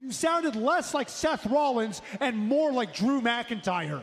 You sounded less like Seth Rollins and more like Drew McIntyre.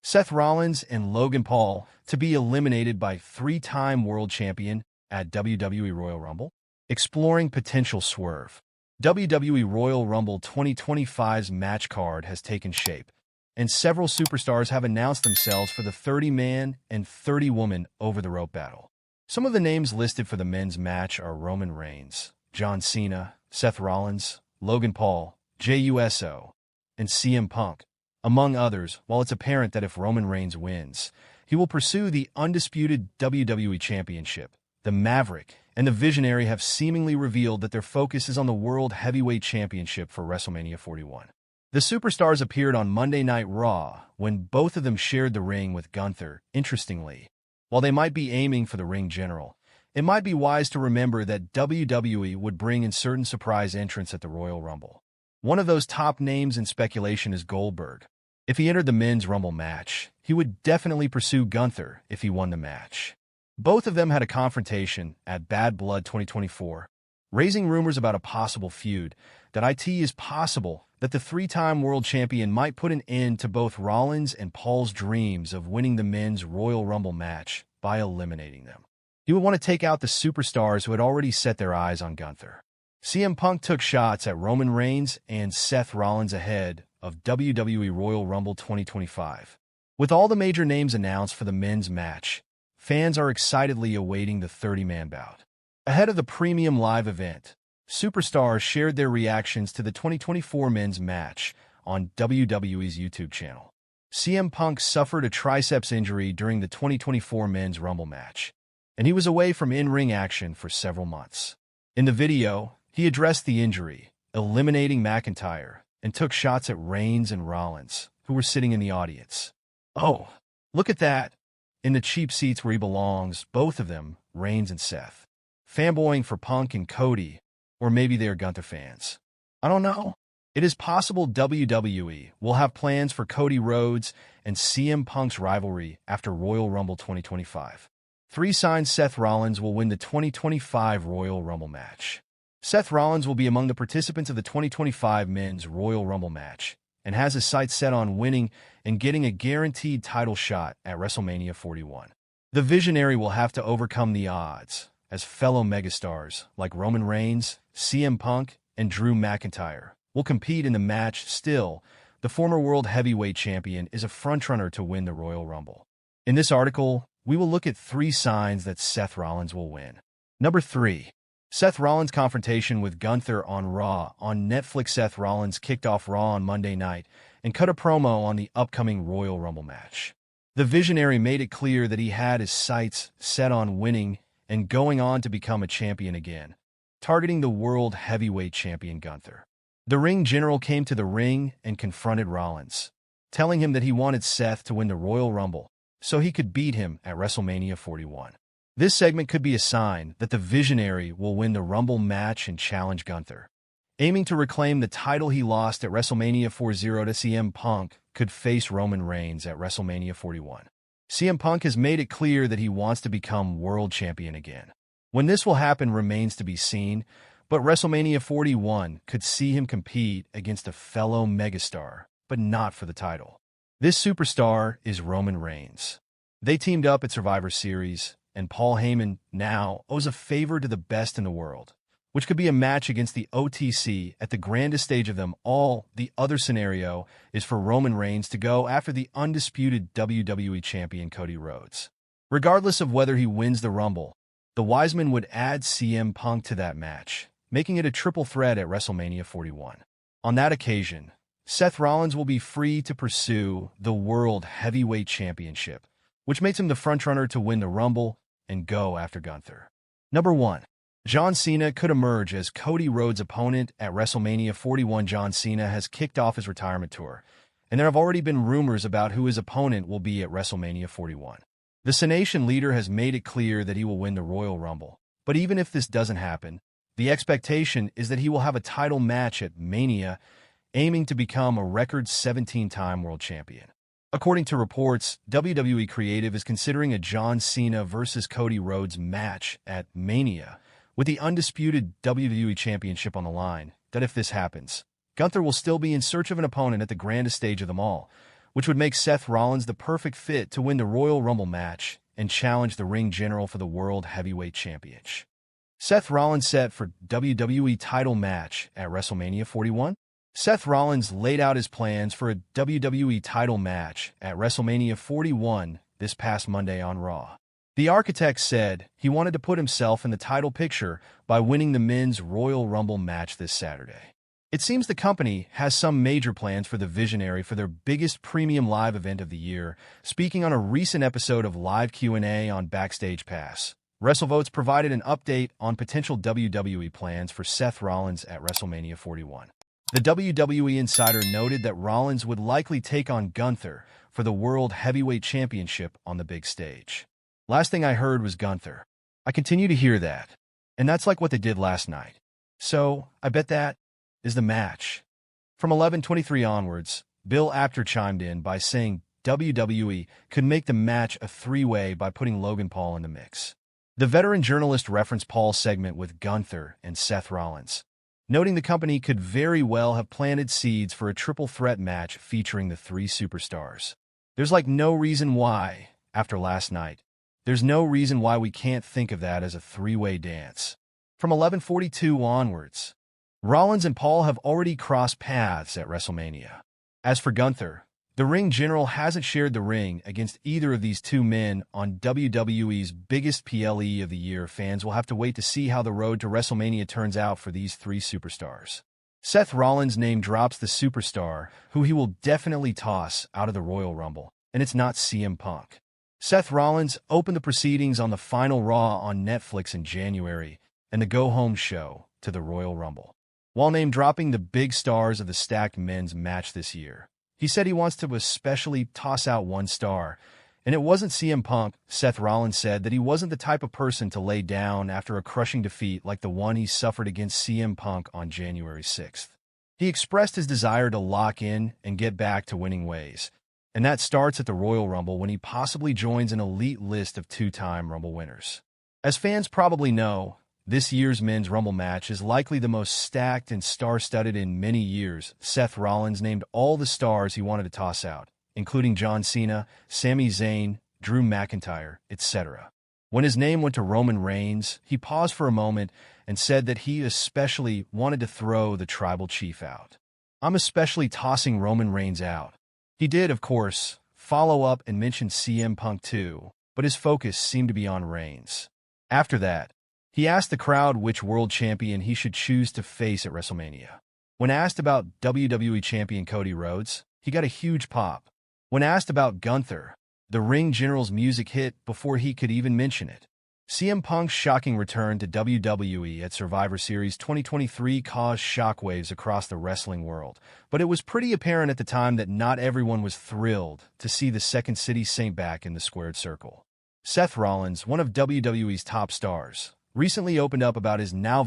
Seth Rollins and Logan Paul to be eliminated by three-time world champion at WWE Royal Rumble. Exploring potential swerve. WWE Royal Rumble 2025's match card has taken shape, and several superstars have announced themselves for the 30-man and 30-woman over-the-rope battle. Some of the names listed for the men's match are Roman Reigns, John Cena, Seth Rollins, Logan Paul, Jey Uso, and CM Punk, among others. While it's apparent that if Roman Reigns wins, he will pursue the undisputed WWE Championship, the Maverick and the Visionary have seemingly revealed that their focus is on the World Heavyweight Championship for WrestleMania 41. The superstars appeared on Monday Night Raw when both of them shared the ring with Gunther.Interestingly. While they might be aiming for the ring general, it might be wise to remember that WWE would bring in certain surprise entrants at the Royal Rumble. One of those top names in speculation is Goldberg. If he entered the men's Rumble match, he would definitely pursue Gunther if he won the match. Both of them had a confrontation at Bad Blood 2024, raising rumors about a possible feud. It is possible that the three-time world champion might put an end to both Rollins and Paul's dreams of winning the men's Royal Rumble match by eliminating them. He would want to take out the superstars who had already set their eyes on Gunther. CM Punk took shots at Roman Reigns and Seth Rollins ahead of WWE Royal Rumble 2025. With all the major names announced for the men's match, fans are excitedly awaiting the 30-man bout. Ahead of the premium live event, superstars shared their reactions to the 2024 men's match on WWE's YouTube channel. CM Punk suffered a triceps injury during the 2024 men's Rumble match, and he was away from in-ring action for several months. In the video, he addressed the injury, eliminating McIntyre, and took shots at Reigns and Rollins, who were sitting in the audience. Oh, look at that! In the cheap seats where he belongs, both of them, Reigns and Seth. Fanboying for Punk and Cody, or maybe they're Gunther fans. I don't know. It is possible WWE will have plans for Cody Rhodes and CM Punk's rivalry after Royal Rumble 2025. 3 signs Seth Rollins will win the 2025 Royal Rumble match. Seth Rollins will be among the participants of the 2025 men's Royal Rumble match and has his sights set on winning and getting a guaranteed title shot at WrestleMania 41. The Visionary will have to overcome the odds, as fellow megastars like Roman Reigns, CM Punk, and Drew McIntyre will compete in the match. Still, the former World Heavyweight Champion is a frontrunner to win the Royal Rumble. In this article, we will look at 3 signs that Seth Rollins will win. Number 3. Seth Rollins' confrontation with Gunther on Raw on Netflix. Seth Rollins kicked off Raw on Monday night and cut a promo on the upcoming Royal Rumble match. The Visionary made it clear that he had his sights set on winning and going on to become a champion again, targeting the World Heavyweight Champion Gunther. The ring general came to the ring and confronted Rollins, telling him that he wanted Seth to win the Royal Rumble so he could beat him at WrestleMania 41. This segment could be a sign that the Visionary will win the Rumble match and challenge Gunther. Aiming to reclaim the title he lost at WrestleMania 40, CM Punk could face Roman Reigns at WrestleMania 41. CM Punk has made it clear that he wants to become world champion again. When this will happen remains to be seen, but WrestleMania 41 could see him compete against a fellow megastar, but not for the title. This superstar is Roman Reigns. They teamed up at Survivor Series, and Paul Heyman now owes a favor to the best in the world, which could be a match against the OTC at the grandest stage of them all. The other scenario is for Roman Reigns to go after the undisputed WWE Champion Cody Rhodes. Regardless of whether he wins the Rumble, the Wiseman would add CM Punk to that match, making it a triple threat at WrestleMania 41. On that occasion, Seth Rollins will be free to pursue the World Heavyweight Championship, which makes him the frontrunner to win the Rumble and go after Gunther. Number 1. John Cena could emerge as Cody Rhodes' opponent at WrestleMania 41. John Cena has kicked off his retirement tour, and there have already been rumors about who his opponent will be at WrestleMania 41. The Cenation leader has made it clear that he will win the Royal Rumble, but even if this doesn't happen, the expectation is that he will have a title match at Mania, aiming to become a record 17-time world champion. According to reports, WWE Creative is considering a John Cena versus Cody Rhodes match at Mania, with the undisputed WWE Championship on the line. that if this happens, Gunther will still be in search of an opponent at the grandest stage of them all, which would make Seth Rollins the perfect fit to win the Royal Rumble match and challenge the ring general for the World Heavyweight Championship. Seth Rollins set for WWE title match at WrestleMania 41. Seth Rollins laid out his plans for a WWE title match at WrestleMania 41 this past Monday on Raw. The architect said he wanted to put himself in the title picture by winning the men's Royal Rumble match this Saturday. It seems the company has some major plans for the Visionary for their biggest premium live event of the year. Speaking on a recent episode of Live Q&A on Backstage Pass, WrestleVotes provided an update on potential WWE plans for Seth Rollins at WrestleMania 41. The WWE Insider noted that Rollins would likely take on Gunther for the World Heavyweight Championship on the big stage. Last thing I heard was Gunther. I continue to hear that, and that's like what they did last night. So, I bet that is the match. From 11:23 onwards, Bill Apter chimed in by saying WWE could make the match a three-way by putting Logan Paul in the mix. The veteran journalist referenced Paul's segment with Gunther and Seth Rollins, noting the company could very well have planted seeds for a triple threat match featuring the three superstars. There's like no reason why, after last night, there's no reason why we can't think of that as a three-way dance. From 11:42 onwards, Rollins and Paul have already crossed paths at WrestleMania. As for Gunther, the ring general hasn't shared the ring against either of these two men on WWE's biggest PLE of the year. Fans will have to wait to see how the road to WrestleMania turns out for these three superstars. Seth Rollins' name drops the superstar who he will definitely toss out of the Royal Rumble, and it's not CM Punk. Seth Rollins opened the proceedings on the final Raw on Netflix in January and the go-home show to the Royal Rumble. While name-dropping the big stars of the stacked men's match this year, he said he wants to especially toss out one star, and it wasn't CM Punk. Seth Rollins said that he wasn't the type of person to lay down after a crushing defeat like the one he suffered against CM Punk on January 6th. He expressed his desire to lock in and get back to winning ways, and that starts at the Royal Rumble when he possibly joins an elite list of two-time Rumble winners. As fans probably know, this year's men's Rumble match is likely the most stacked and star-studded in many years. Seth Rollins named all the stars he wanted to toss out, including John Cena, Sami Zayn, Drew McIntyre, etc. When his name went to Roman Reigns, he paused for a moment and said that he especially wanted to throw the tribal chief out. "I'm especially tossing Roman Reigns out." He did, of course, follow up and mention CM Punk too, but his focus seemed to be on Reigns. After that, he asked the crowd which world champion he should choose to face at WrestleMania. When asked about WWE Champion Cody Rhodes, he got a huge pop. When asked about Gunther, the ring general's music hit before he could even mention it. CM Punk's shocking return to WWE at Survivor Series 2023 caused shockwaves across the wrestling world, but it was pretty apparent at the time that not everyone was thrilled to see the Second City Saint back in the squared circle. Seth Rollins, one of WWE's top stars, recently opened up about his now